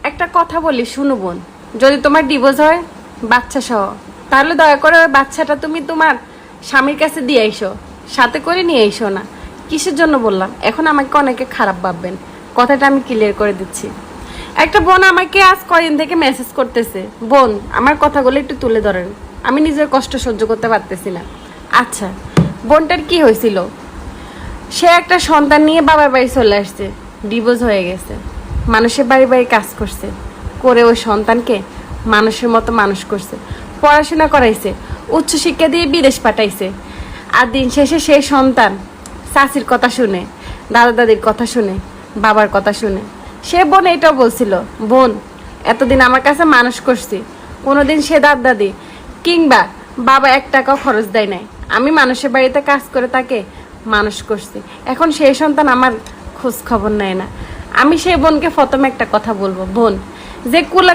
একটা কথা বলি, শুনো বোন, যদি তোমার ডিভোর্স হয় বাচ্চা সহ, তাহলে দয়া করে ওই বাচ্চাটা তুমি তোমার স্বামীর কাছে দিয়ে আইসো, সাথে করে নিয়ে আইসো না। কিসের জন্য বললাম, এখন আমাকে অনেকে খারাপ ভাববেন, কথাটা আমি ক্লিয়ার করে দিচ্ছি। একটা বোন আমাকে আজ কয়দিন থেকে মেসেজ করতেছে, বোন আমার কথাগুলো একটু তুলে ধরেন, আমি নিজের কষ্ট সহ্য করতে পারতেছি না। আচ্ছা, বোনটার কি হয়েছিল? সে একটা সন্তান নিয়ে বাবার বাড়ি চলে আসছে, ডিভোর্স হয়ে গেছে, মানুষের বাড়ি বাড়ি কাজ করছে, করে ওই সন্তানকে মানুষের মতো মানুষ করছে, পড়াশোনা করাইছে, উচ্চশিক্ষা দিয়ে বিদেশ পাঠাইছে। আর দিন শেষে সেই সন্তান চাচির কথা শুনে, দাদা দাদির কথা শুনে, বাবার কথা শুনে। সে বোন এটাও বলছিল, বোন এতদিন আমার কাছে মানুষ করছি, কোনোদিন সে দাদা দাদি কিংবা বাবা 1 টাকাও খরচ দেয় নাই, আমি মানুষের বাড়িতে কাজ করে তাকে মানুষ করছি। এখন সেই সন্তান আমার খোঁজ খবর নেয় না। আমি সেই বোনকে প্রথমে একটা কথা বলবো, বোন যে